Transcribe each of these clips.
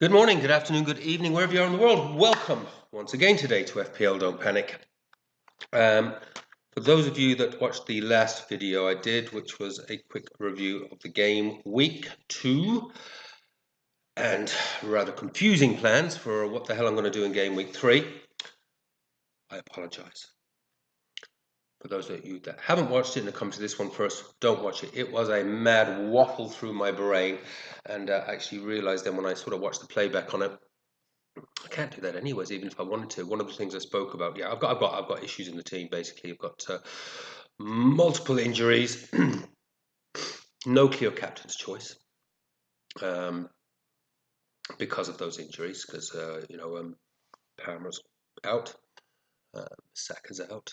Good morning, good afternoon, good evening, wherever you are in the world. Welcome once again today to FPL Don't Panic. For those of you that watched the last video I did, which was a quick review of the game week 2 and rather confusing plans for what the hell I'm going to do in game week 3, I apologize. For those of you that haven't watched it and come to this one first, don't watch it. It was a mad waffle through my brain, and I actually realized then when I sort of watched the playback on it, I can't do that anyways, even if I wanted to. One of the things I spoke about, I've got issues in the team. Basically, I've got multiple injuries, no clear captain's choice because of those injuries. Because Palmer's out, Saka's out,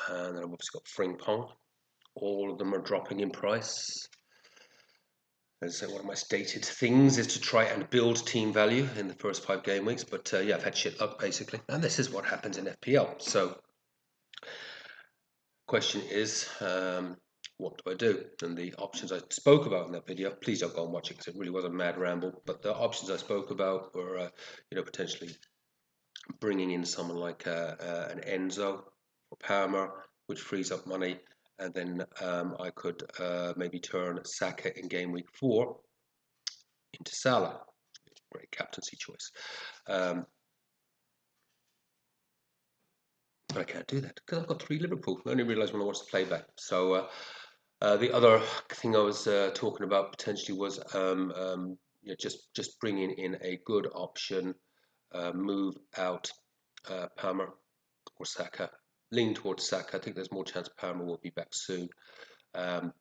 and then I've obviously got Frimpong. All of them are dropping in price. As one of my stated things is to try and build team value in the first 5 game weeks, but I've had shit luck basically, and this is what happens in FPL. So, question is, what do I do? And the options I spoke about in that video, please don't go and watch it because it really was a mad ramble. But the options I spoke about were, potentially bringing in someone like an Enzo for Palmer, which frees up money. And then I could maybe turn Saka in game week 4 into Salah. Great captaincy choice. But I can't do that because I've got 3 Liverpool. I only realised when I watched the playback. So the other thing I was talking about potentially was just bringing in a good option, move out Palmer or Saka, lean towards Saka. I think there's more chance Palmer will be back soon. And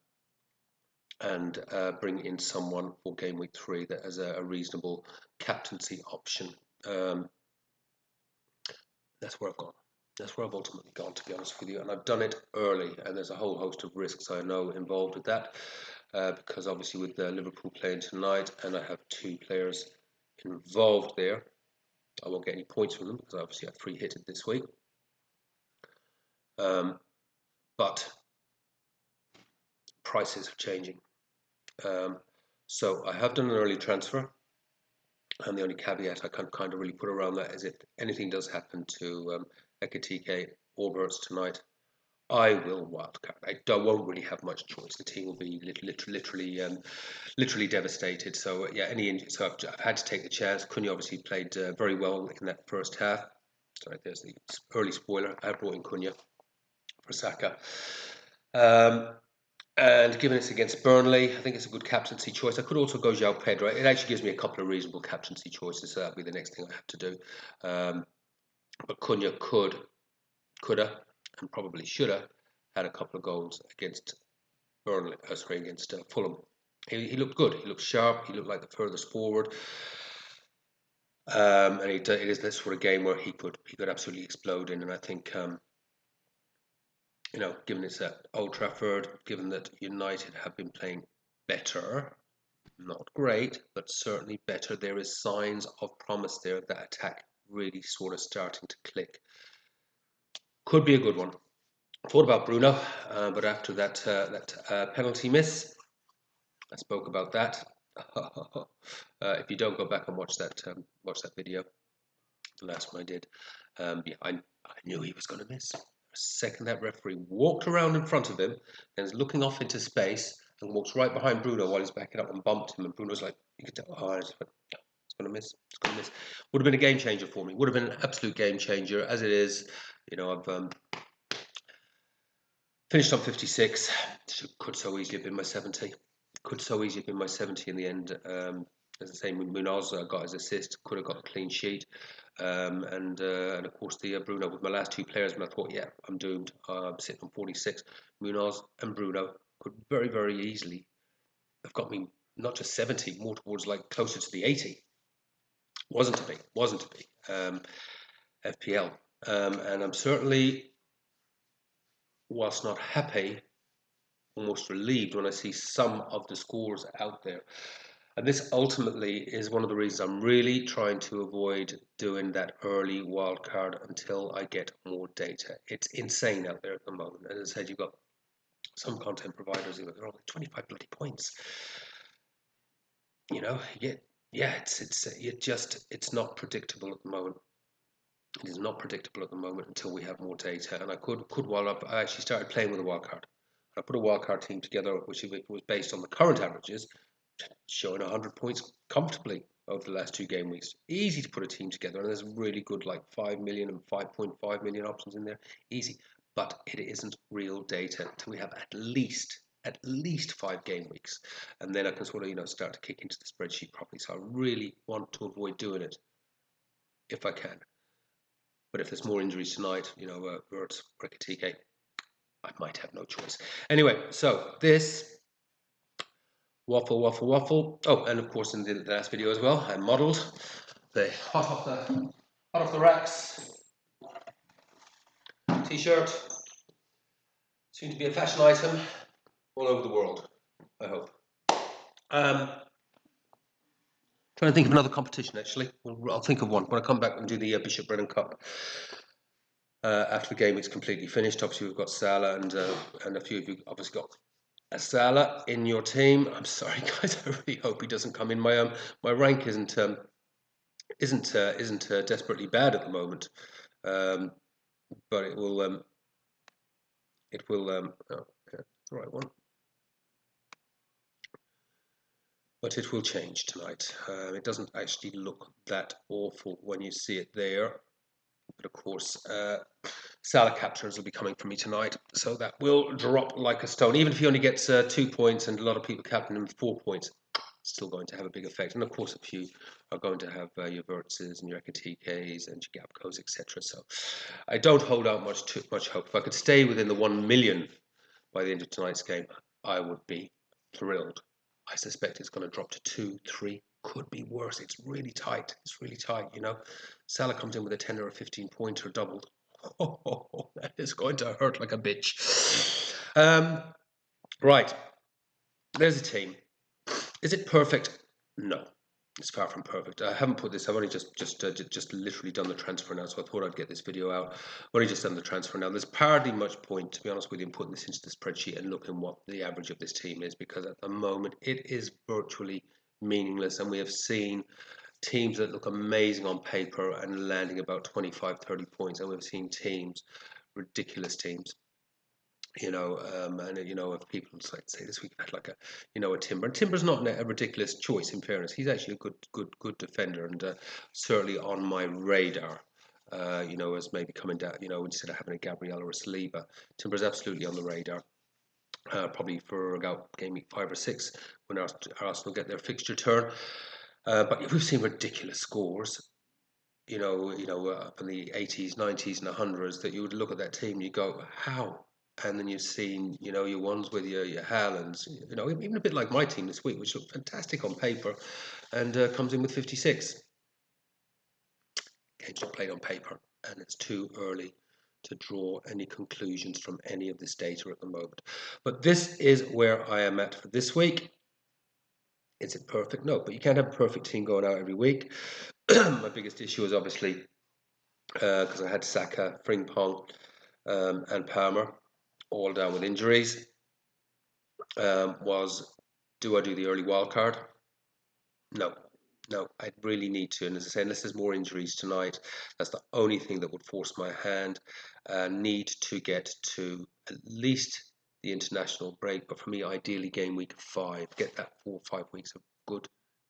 bring in someone for game week 3 that has a reasonable captaincy option. That's where I've gone. That's where I've ultimately gone, to be honest with you. And I've done it early, and there's a whole host of risks I know involved with that. Because obviously with Liverpool playing tonight, and I have 2 players involved there, I won't get any points from them because I obviously have 3 hitted this week. But prices are changing. So I have done an early transfer, and the only caveat I can kind of really put around that is if anything does happen to Ekitike or Burts tonight, I will wildcard. I won't really have much choice. The team will be literally devastated. So any injury. So I've had to take the chance. Cunha obviously played very well in that first half. Sorry, there's the early spoiler. I brought in Cunha for Saka. And given it's against Burnley, I think it's a good captaincy choice. I could also go João Pedro. It actually gives me a couple of reasonable captaincy choices, so that'll be the next thing I have to do. But Cunha coulda, and probably shoulda had a couple of goals against Burnley. Against Fulham. He looked good. He looked sharp. He looked like the furthest forward. And it is this sort of game where he could absolutely explode in. And I think given it's at Old Trafford, given that United have been playing better, not great, but certainly better, there is signs of promise there. That attack really sort of starting to click. Could be a good one. Thought about Bruno, but after that penalty miss, I spoke about that. If you don't go back and watch that video, the last one I did, I knew he was going to miss. Second that referee walked around in front of him and is looking off into space and walks right behind Bruno while he's backing up and bumped him, and Bruno's like, you could tell, it's going to miss. Would have been a game changer for me. Would have been an absolute game changer. As it is, I've finished on 56. Could so easily have been my 70. Could so easily have been my 70 in the end. As I say, Munoz got his assist, could have got a clean sheet. And of course the Bruno with my last 2 players, and I thought, yeah, I'm doomed. I'm sitting on 46. Munoz and Bruno could very, very easily have got me not just 70, more towards like closer to the 80. Wasn't to be. FPL. And I'm certainly, whilst not happy, almost relieved when I see some of the scores out there. And this ultimately is one of the reasons I'm really trying to avoid doing that early wildcard until I get more data. It's insane out there at the moment. As I said, you've got some content providers, they're all like 25 bloody points. You get yeah, it's not predictable at the moment. It is not predictable at the moment until we have more data. And I could while I actually started playing with a wildcard. I put a wildcard team together, which was based on the current averages, showing 100 points comfortably over the last 2 game weeks. Easy to put a team together, and there's really good like 5 million and 5.5 million options in there. Easy, but it isn't real data until we have at least 5 game weeks, and then I can sort of start to kick into the spreadsheet properly. So I really want to avoid doing it if I can. But if there's more injuries tonight, Wirtz, Ekitike, I might have no choice. Anyway, so this waffle, waffle, waffle. Oh, and of course in the last video as well, I modelled the hot off the racks t-shirt. Soon to be a fashion item all over the world, I hope. Trying to think of another competition actually. I'll think of one when I come back and do the Bishop Brennan Cup. After the game, it's completely finished. Obviously, we've got Salah and a few of you obviously got a Salah in your team. I'm sorry, guys. I really hope he doesn't come in. My rank isn't desperately bad at the moment, but it will oh, okay, the right one. But it will change tonight. It doesn't actually look that awful when you see it there. But of course, Salah captures will be coming from me tonight, so that will drop like a stone. Even if he only gets 2 points, and a lot of people captain him 4 points, still going to have a big effect. And of course, a few are going to have your Wirtzes and your Ekitikes and your Gapcos, etc. So I don't hold out much hope. If I could stay within the 1 million by the end of tonight's game, I would be thrilled. I suspect it's going to drop to 2, 3, could be worse. It's really tight. It's really tight, Salah comes in with a 10 or a 15 pointer doubled. Oh, that is going to hurt like a bitch. Right. There's a team. Is it perfect? No. It's far from perfect. I haven't put this. I've only just literally done the transfer now, so I thought I'd get this video out. I've only just done the transfer now. There's hardly much point, to be honest with you, in putting this into the spreadsheet and looking what the average of this team is, because at the moment it is virtually meaningless, and we have seen teams that look amazing on paper and landing about 25, 30 points, and we've seen teams, ridiculous teams, and if people say this week had like a Timber. And Timber's not a ridiculous choice, in fairness. He's actually a good defender, and certainly on my radar. As maybe coming down, instead of having a Gabriel or a Saliba, Timber's absolutely on the radar. Probably for about game week 5 or 6 when Arsenal get their fixture turn. But we've seen ridiculous scores. Up in the 80s, 90s, and 100s, that you would look at that team and you go, how? And then you've seen, your ones with your Haalands, even a bit like my team this week, which looked fantastic on paper, and comes in with 56. Games are played on paper, and it's too early to draw any conclusions from any of this data at the moment. But this is where I am at for this week. Is it perfect? No, but you can't have a perfect team going out every week. My biggest issue is obviously because I had Saka, Frimpong, and Palmer all down with injuries. Do I do the early wild card? No, I really need to. And as I say, unless there's more injuries tonight, that's the only thing that would force my hand. Need to get to at least the international break, but for me, ideally game week 5. Get that 4 or 5 weeks of good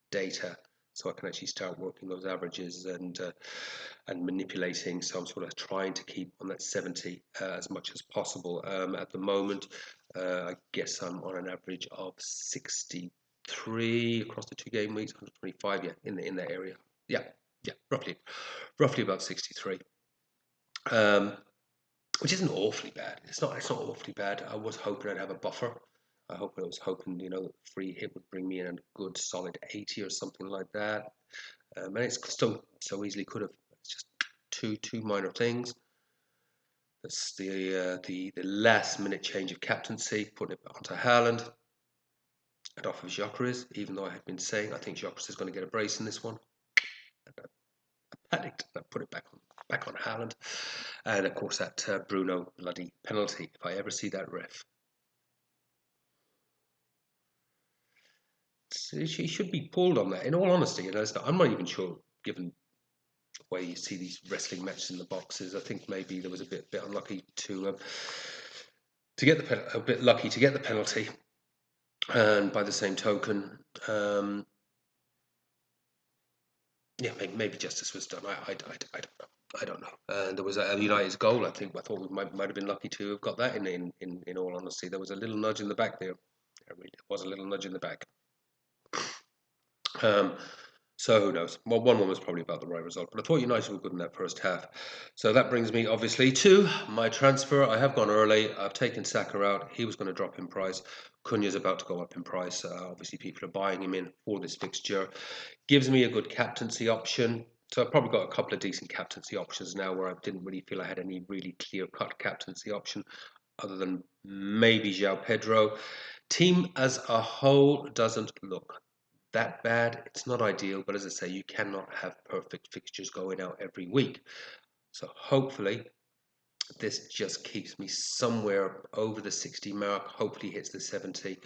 data, so I can actually start working those averages and manipulating. So I'm sort of trying to keep on that 70 as much as possible. At the moment, I guess I'm on an average of 63 across the 2 game weeks, 125, yeah, in that area. Yeah, roughly about 63. Which isn't awfully bad. It's not awfully bad. I was hoping I'd have a buffer. I was hoping, free hit would bring me in a good solid 80 or something like that. And it's so easily could have. It's just two minor things. That's the last minute change of captaincy, putting it onto Haaland and off of Gyökeres, even though I had been saying I think Gyökeres is going to get a brace in this one. And I panicked and I put it back on Haaland. And of course that Bruno bloody penalty, if I ever see that ref. he should be pulled on that. In all honesty, I'm not even sure, given the way you see these wrestling matches in the boxes. I think maybe there was a bit unlucky to get a bit lucky to get the penalty, and by the same token, yeah, maybe justice was done. I don't know. I don't know. There was a United's goal. I think I thought we might have been lucky to have got that. In all honesty, there was a little nudge in the back there. There really was a little nudge in the back. So who knows? Well, 1-1 was probably about the right result, but I thought United were good in that first half. So that brings me obviously to my transfer. I have gone early. I've taken Saka out. He was going to drop in price. Cunha's about to go up in price. Obviously, people are buying him in for this fixture. Gives me a good captaincy option. So I've probably got a couple of decent captaincy options now where I didn't really feel I had any really clear-cut captaincy option other than maybe João Pedro. Team as a whole doesn't look that bad. It's not ideal, but as I say, you cannot have perfect fixtures going out every week. So hopefully this just keeps me somewhere over the 60 mark. Hopefully hits the 70.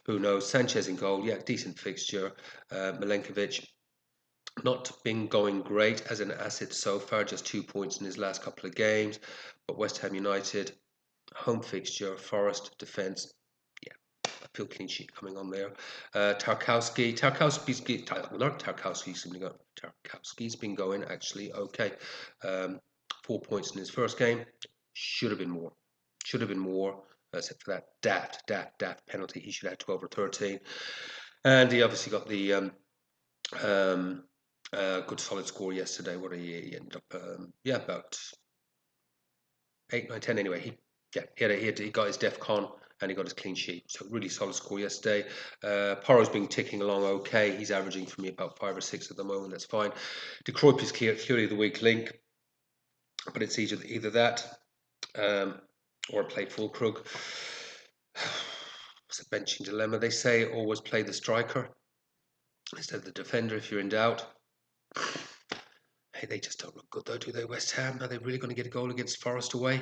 Who knows? Sanchez in goal. Yeah, decent fixture. Milenkovic not been going great as an asset so far, just 2 points in his last couple of games. But West Ham United, home fixture, Forest, defence. Yeah, I feel clean sheet coming on there. Tarkowski's been going actually okay. 4 points in his first game. Should have been more. Should have been more. Except for that daft penalty. He should have had 12 or 13. And he obviously got the good solid score yesterday. What he ended up, about 8, 9, 10 anyway. He got his DEF CON and he got his clean sheet. So really solid score yesterday. Porro's been ticking along okay. He's averaging for me about 5 or 6 at the moment. That's fine. De Kruijff is clearly the weak link, but it's either that or play Füllkrug. It's a benching dilemma. They say always play the striker instead of the defender if you're in doubt. Hey, they just don't look good though, do they, West Ham? Are they really going to get a goal against Forest away?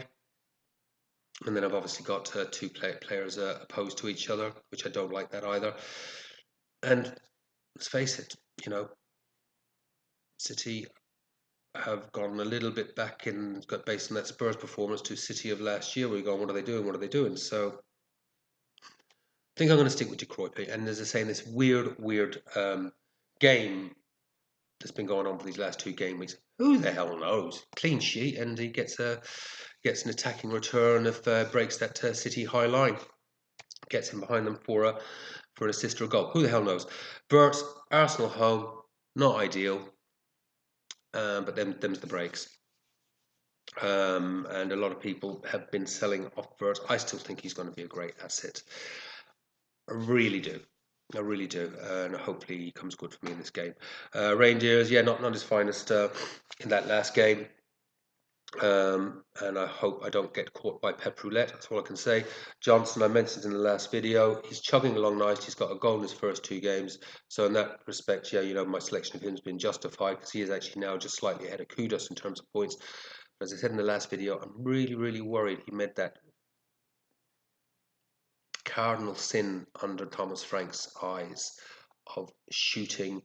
And then I've obviously got 2 players opposed to each other, which I don't like that either. And let's face it, City have gone a little bit back based on that Spurs performance to City of last year, where you're going, what are they doing? What are they doing? So I think I'm going to stick with De Kruijff. And as I say, in this weird game that's been going on for these last 2 game weeks, who the hell knows? Clean sheet, and he gets an attacking return if breaks that City high line, gets him behind them for an assist or a goal. Who the hell knows? But Arsenal home, not ideal, but them's the breaks. And a lot of people have been selling off Vert. I still think he's going to be a great asset. I really do. And hopefully he comes good for me in this game. Rangers, not his finest in that last game. And I hope I don't get caught by Pep Roulette. That's all I can say. Johnson, I mentioned in the last video, he's chugging along nice. He's got a goal in his first 2 games. So in that respect, my selection of him has been justified because he is actually now just slightly ahead of Kudus in terms of points. But as I said in the last video, I'm really, really worried he made that cardinal sin under Thomas Frank's eyes of shooting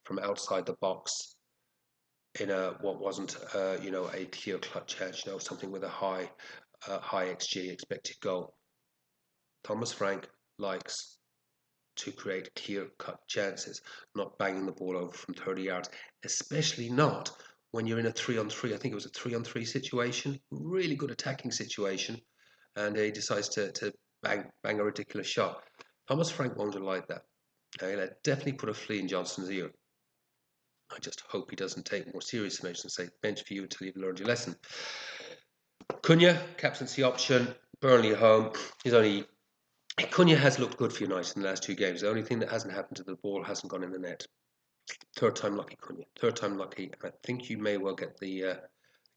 from outside the box in what wasn't a clear cut chance, something with a high XG expected goal. Thomas Frank likes to create clear cut chances, not banging the ball over from 30 yards, especially not when you're in a 3-on-3. I think it was a 3-on-3 situation, really good attacking situation, and he decides to bang a ridiculous shot. Thomas Frank won't like that. He'll definitely put a flea in Johnson's ear. I just hope he doesn't take more serious measures and say, bench for you until you've learned your lesson. Cunha, captaincy option, Burnley at home. Cunha has looked good for United in the last 2 games. The only thing that hasn't happened to the ball hasn't gone in the net. 3rd time lucky, Cunha. 3rd time lucky. And I think you may well get the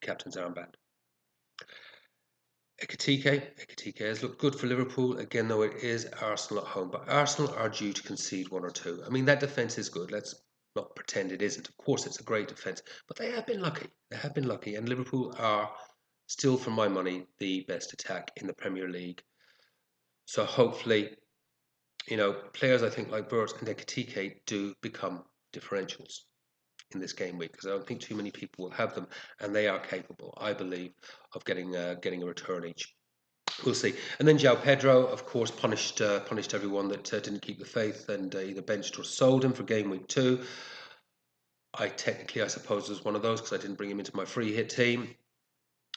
captain's armband. Ekitike has looked good for Liverpool, again though it is Arsenal at home, but Arsenal are due to concede 1 or 2. I mean, that defence is good, let's not pretend it isn't. Of course it's a great defence, but they have been lucky, and Liverpool are still, for my money, the best attack in the Premier League. So hopefully players I think like Burt and Ekitike do become differentials in this game week, because I don't think too many people will have them, and they are capable, I believe, of getting a return each. We'll see. And then João Pedro, of course, punished everyone that didn't keep the faith and either benched or sold him for game week 2. I suppose, was one of those because I didn't bring him into my free hit team.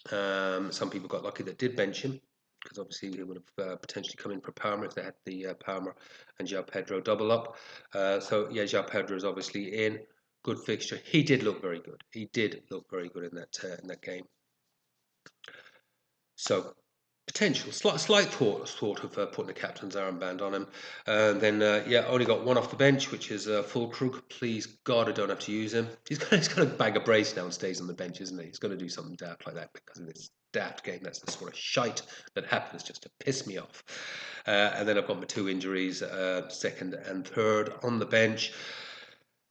Some people got lucky that did bench him, because obviously he would have potentially come in for Palmer if they had the Palmer and João Pedro double up. So yeah, João Pedro is obviously in. Good fixture. He did look very good. He did look very good in that game. So potential, slight thought of putting the captain's armband on him. Then only got one off the bench, which is Fulkrug. Please God, I don't have to use him. He's got a bag of brace now and stays on the bench, isn't he? He's going to do something daft like that because of this daft game. That's the sort of shite that happens just to piss me off. And then I've got my 2 injuries, second and third, on the bench.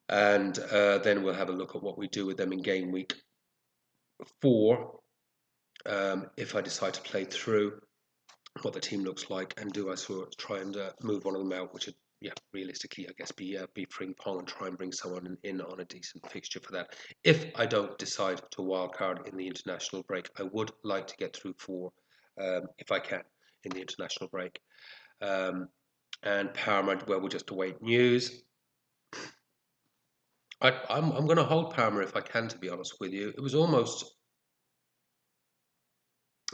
And then we'll have a look at what we do with them in game week 4. If I decide to play through, what the team looks like, and do I sort of try and move one of them out, which would, realistically, I guess, be Frimpong, and try and bring someone in on a decent fixture for that. If I don't decide to wildcard in the international break, I would like to get through 4, if I can, in the international break. And Parma, well, we'll just await news. I'm going to hold Parma if I can, to be honest with you. It was almost,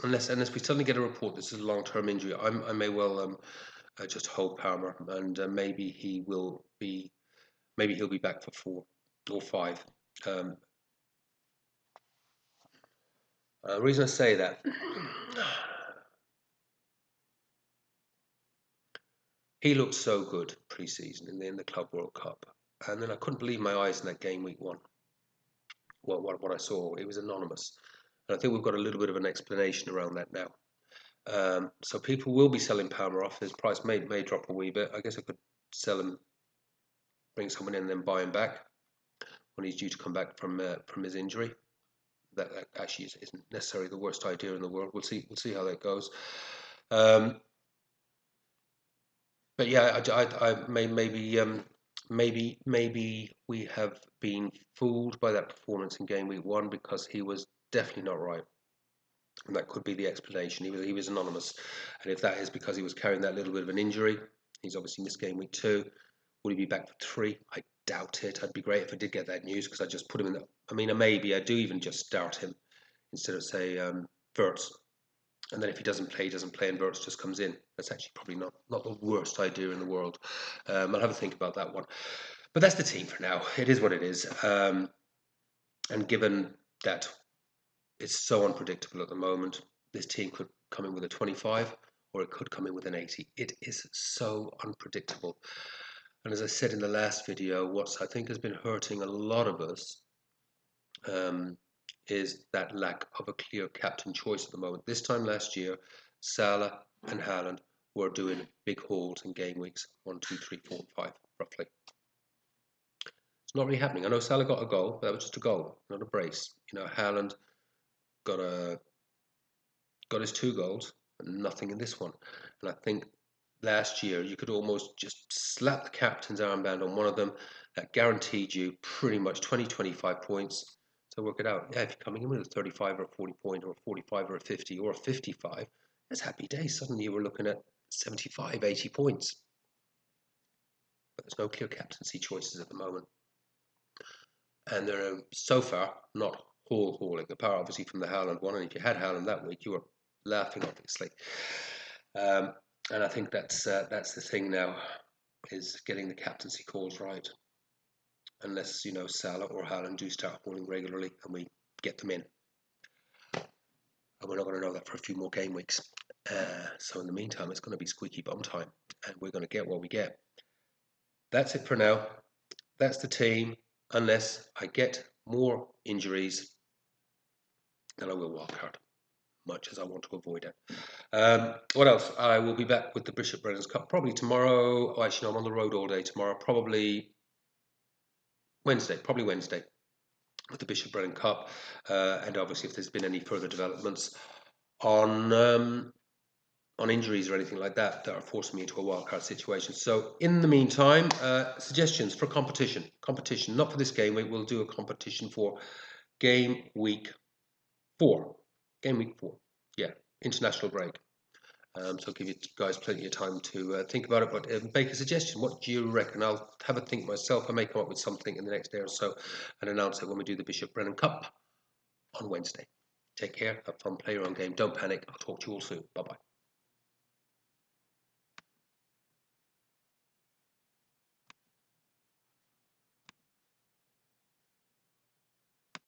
unless we suddenly get a report this is a long-term injury, I may well just hold Palmer, and maybe he'll be back for 4 or 5. The reason I say that, he looked so good pre-season in the Club World Cup, and then I couldn't believe my eyes in that game week 1. What I saw, it was anonymous, and I think we've got a little bit of an explanation around that now. So people will be selling Palmer off. His price may drop a wee bit. I guess I could sell him, bring someone in, and then buy him back when he's due to come back from his injury. That actually isn't necessarily the worst idea in the world. We'll see how that goes. But yeah, maybe we have been fooled by that performance in game week 1, because he was definitely not right. And that could be the explanation. He was anonymous, and if that is because he was carrying that little bit of an injury, he's obviously missed game week 2. Will he be back for 3? I doubt it. I'd be great if I did get that news, because I just put him in. Maybe I do even just start him instead of say Wirtz, and then if he doesn't play, and Wirtz just comes in. That's actually probably not the worst idea in the world. I'll have a think about that one. But that's the team for now. It is what it is. And given that it's so unpredictable at the moment, this team could come in with a 25, or it could come in with an 80. It is so unpredictable. And as I said in the last video, what I think has been hurting a lot of us is that lack of a clear captain choice at the moment. This time last year, Salah and Haaland were doing big hauls in game weeks 1, 2, 3, 4, and 5, roughly. It's not really happening. I know Salah got a goal, but that was just a goal, not a brace. Haaland got his 2 goals, and nothing in this one. And I think last year you could almost just slap the captain's armband on one of them. That guaranteed you pretty much 20-25 points. So work it out. Yeah, if you're coming in with a 35 or a 40 point, or a 45 or a 50 or a 55, that's happy days. Suddenly you were looking at 75, 80 points. But there's no clear captaincy choices at the moment. And they're so far not hauling, apart obviously from the Haaland one. And if you had Haaland that week, you were laughing, obviously. And I think that's the thing now, is getting the captaincy calls right. Unless, Salah or Haaland do start hauling regularly and we get them in. And we're not going to know that for a few more game weeks. So in the meantime, it's going to be squeaky bum time, and we're going to get what we get. That's it for now. That's the team, unless I get more injuries, then I will wildcard, much as I want to avoid it. What else? I will be back with the Bishop Brennan's Cup probably tomorrow. Oh, actually, no, I'm on the road all day tomorrow. Probably Wednesday with the Bishop Brennan Cup. And obviously, if there's been any further developments on on injuries or anything like that are forcing me into a wildcard situation. So in the meantime, suggestions for competition, not for this game week. We'll do a competition for game week 4. Yeah, international break. So I'll give you guys plenty of time to think about it, but make a suggestion. What do you reckon? I'll have a think myself. I may come up with something in the next day or so and announce it when we do the Bishop Brennan Cup on Wednesday. Take care, have fun, play your own game, don't panic. I'll talk to you all soon. Bye-bye.